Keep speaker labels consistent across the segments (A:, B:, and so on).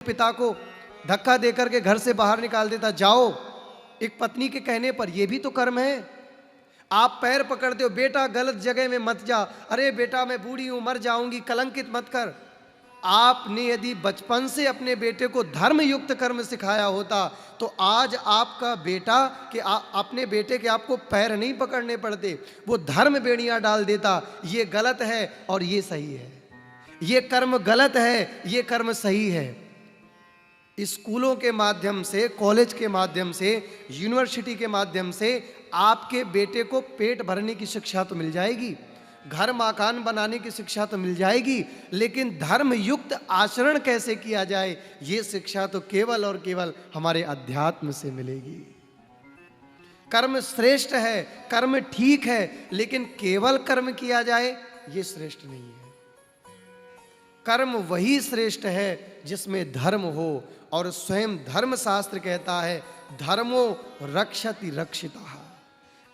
A: पिता को धक्का देकर के घर से बाहर निकाल देता, जाओ, एक पत्नी के कहने पर, यह भी तो कर्म है। आप पैर पकड़ते हो, बेटा गलत जगह में मत जा, अरे बेटा मैं बूढ़ी हूं मर जाऊंगी, कलंकित मत कर। आपने यदि बचपन से अपने बेटे को धर्म युक्त कर्म सिखाया होता तो आज आपका बेटा कि अपने बेटे के आपको पैर नहीं पकड़ने पड़ते, वो धर्म बेड़ियां डाल देता, ये गलत है और ये सही है, ये कर्म गलत है, ये कर्म सही है। स्कूलों के माध्यम से, कॉलेज के माध्यम से, यूनिवर्सिटी के माध्यम से आपके बेटे को पेट भरने की शिक्षा तो मिल जाएगी, घर मकान बनाने की शिक्षा तो मिल जाएगी, लेकिन धर्म युक्त आचरण कैसे किया जाए ये शिक्षा तो केवल और केवल हमारे अध्यात्म से मिलेगी। कर्म श्रेष्ठ है, कर्म ठीक है, लेकिन केवल कर्म किया जाए ये श्रेष्ठ नहीं है। कर्म वही श्रेष्ठ है जिसमें धर्म हो, और स्वयं धर्म शास्त्र कहता है धर्मो रक्षति रक्षिता।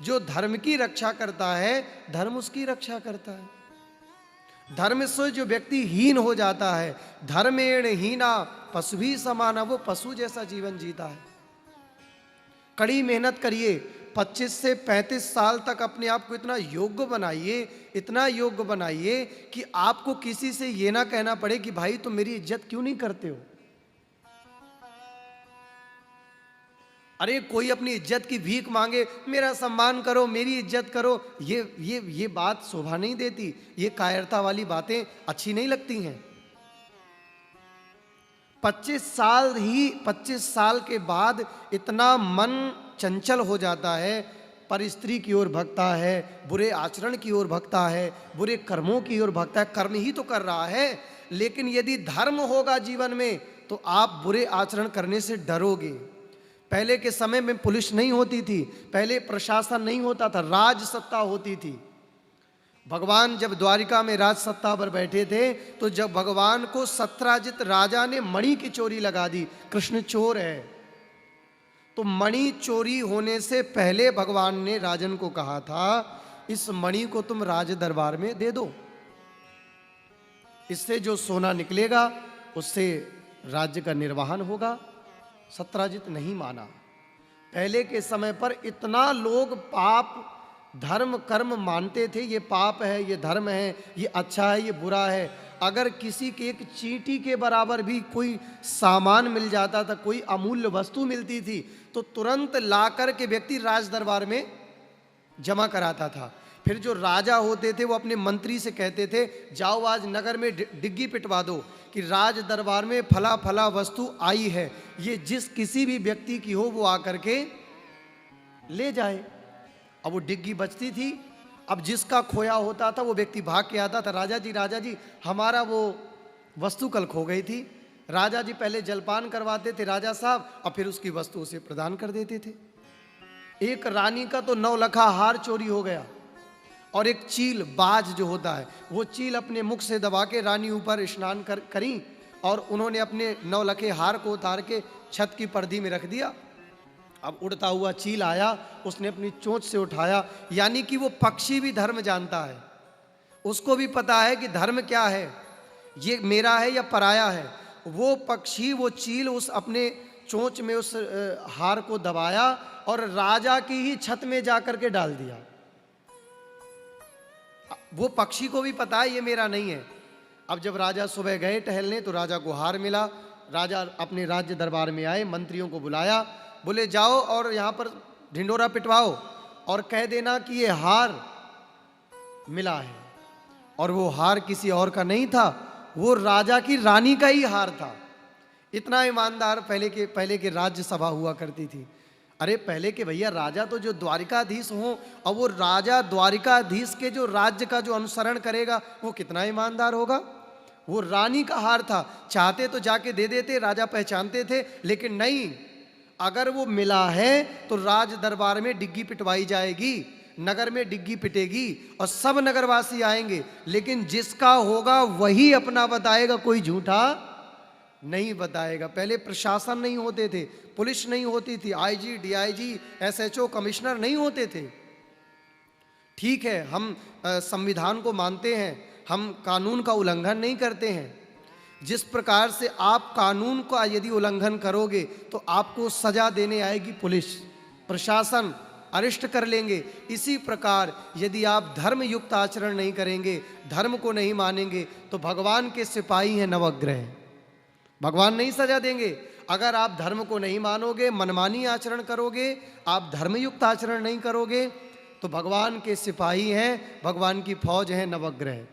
A: जो धर्म की रक्षा करता है धर्म उसकी रक्षा करता है। धर्म से जो व्यक्ति हीन हो जाता है, धर्मेण हीना पशु भी समाना, वो पशु जैसा जीवन जीता है। कड़ी मेहनत करिए, 25 से 35 साल तक अपने आप को इतना योग्य बनाइए, इतना योग्य बनाइए कि आपको किसी से ये ना कहना पड़े कि भाई तुम मेरी इज्जत क्यों नहीं करते हो। अरे कोई अपनी इज्जत की भीख मांगे, मेरा सम्मान करो, मेरी इज्जत करो, ये बात शोभा नहीं देती, ये कायरता वाली बातें अच्छी नहीं लगती हैं। 25 साल के बाद इतना मन चंचल हो जाता है, पर स्त्री की ओर भगता है, बुरे आचरण की ओर भगता है, बुरे कर्मों की ओर भगता है। कर्म ही तो कर रहा है, लेकिन यदि धर्म होगा जीवन में तो आप बुरे आचरण करने से डरोगे। पहले के समय में पुलिस नहीं होती थी, पहले प्रशासन नहीं होता था, राज सत्ता होती थी। भगवान जब द्वारिका में राज सत्ता पर बैठे थे तो जब भगवान को सत्राजित राजा ने मणि की चोरी लगा दी, कृष्ण चोर है, तो मणि चोरी होने से पहले भगवान ने राजन को कहा था इस मणि को तुम राज दरबार में दे दो, इससे जो सोना निकलेगा उससे राज्य का निर्वहन होगा। सत्राजित नहीं माना। पहले के समय पर इतना लोग पाप धर्म कर्म मानते थे, ये पाप है, ये धर्म है, ये अच्छा है, ये बुरा है। अगर किसी के एक चींटी के बराबर भी कोई सामान मिल जाता था, कोई अमूल्य वस्तु मिलती थी, तो तुरंत लाकर के व्यक्ति राज दरबार में जमा कराता था। फिर जो राजा होते थे वो अपने मंत्री से कहते थे जाओ आज नगर में डिग्गी पिटवा दो कि राज दरबार में फला फला वस्तु आई है, ये जिस किसी भी व्यक्ति की हो वो आकर के ले जाए। अब वो डिग्गी बचती थी, अब जिसका खोया होता था वो व्यक्ति भाग के आता था, राजा जी हमारा वो वस्तु कल खो गई थी। राजा जी पहले जलपान करवाते थे राजा साहब, और फिर उसकी वस्तु उसे प्रदान कर देते थे। एक रानी का तो 9 लखा हार चोरी हो गया, और एक चील बाज जो होता है वो चील अपने मुख से दबा के रानी ऊपर स्नान करी, और उन्होंने अपने 9 लखे हार को उतार के छत की पर्दी में रख दिया। अब उड़ता हुआ चील आया, उसने अपनी चोंच से उठाया, यानी कि वो पक्षी भी धर्म जानता है, उसको भी पता है कि धर्म क्या है, ये मेरा है या पराया है। वो पक्षी, वो चील उस अपने चोंच में उस हार को दबाया और राजा की ही छत में जाकर के डाल दिया। वो पक्षी को भी पता है ये मेरा नहीं है। अब जब राजा सुबह गए टहलने तो राजा को हार मिला। राजा अपने राज्य दरबार में आए, मंत्रियों को बुलाया, बोले जाओ और यहाँ पर ढिंडोरा पिटवाओ और कह देना कि ये हार मिला है। और वो हार किसी और का नहीं था, वो राजा की रानी का ही हार था। इतना ईमानदार पहले के राज्य सभा हुआ करती थी। अरे पहले के भैया राजा तो जो द्वारिकाधीश हो, और वो राजा द्वारिकाधीश के जो राज्य का जो अनुसरण करेगा वो कितना ईमानदार होगा। वो रानी का हार था, चाहते तो जाके दे देते, राजा पहचानते थे, लेकिन नहीं, अगर वो मिला है तो राज दरबार में डिग्गी पिटवाई जाएगी, नगर में डिग्गी पिटेगी और सब नगरवासी आएंगे, लेकिन जिसका होगा वही अपना बताएगा, कोई झूठा नहीं बताएगा। पहले प्रशासन नहीं होते थे, पुलिस नहीं होती थी, आईजी, डीआईजी, एसएचओ, कमिश्नर नहीं होते थे। ठीक है, हम संविधान को मानते हैं, हम कानून का उल्लंघन नहीं करते हैं, जिस प्रकार से आप कानून का यदि उल्लंघन करोगे तो आपको सजा देने आएगी पुलिस, प्रशासन अरेस्ट कर लेंगे। इसी प्रकार यदि आप धर्म युक्त आचरण नहीं करेंगे, धर्म को नहीं मानेंगे, तो भगवान के सिपाही हैं नवग्रह, भगवान नहीं सजा देंगे। अगर आप धर्म को नहीं मानोगे, मनमानी आचरण करोगे, आप धर्मयुक्त आचरण नहीं करोगे, तो भगवान के सिपाही हैं, भगवान की फौज है नवग्रह।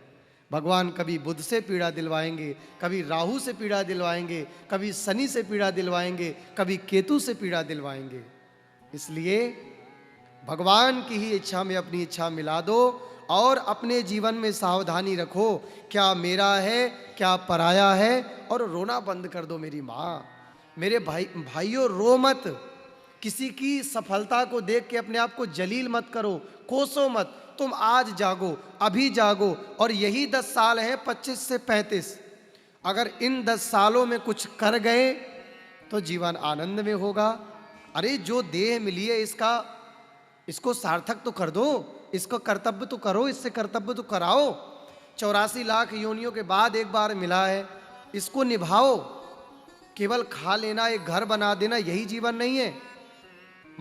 A: भगवान कभी बुध से पीड़ा दिलवाएंगे, कभी राहु से पीड़ा दिलवाएंगे, कभी शनि से पीड़ा दिलवाएंगे, कभी केतु से पीड़ा दिलवाएंगे। इसलिए भगवान की ही इच्छा में अपनी इच्छा मिला दो और अपने जीवन में सावधानी रखो, क्या मेरा है क्या पराया है, और रोना बंद कर दो। मेरी माँ, मेरे भाइयों, रो मत। किसी की सफलता को देख के अपने आप को जलील मत करो, कोसो मत। तुम आज जागो, अभी जागो, और यही 10 साल हैं, 25 से 35। अगर इन 10 सालों में कुछ कर गए तो जीवन आनंद में होगा। अरे जो देह मिली है इसको सार्थक तो कर दो, इसको कर्तव्य तो करो, इससे कर्तव्य तो कराओ। 84 लाख योनियों के बाद एक बार मिला है, इसको निभाओ। केवल खा लेना, एक घर बना देना, यही जीवन नहीं है।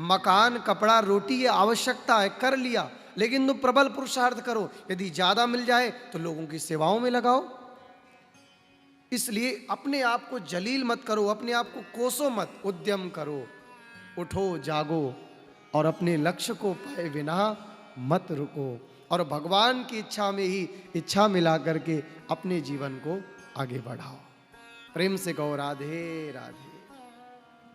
A: मकान, कपड़ा, रोटी ये आवश्यकता है, कर लिया, लेकिन तुम प्रबल पुरुषार्थ करो। यदि ज्यादा मिल जाए तो लोगों की सेवाओं में लगाओ। इसलिए अपने आप को जलील मत करो, अपने आप को कोसो मत, उद्यम करो, उठो, जागो और अपने लक्ष्य को पाए बिना मत रुको, और भगवान की इच्छा में ही इच्छा मिला करके अपने जीवन को आगे बढ़ाओ। प्रेम से कहो राधे राधे।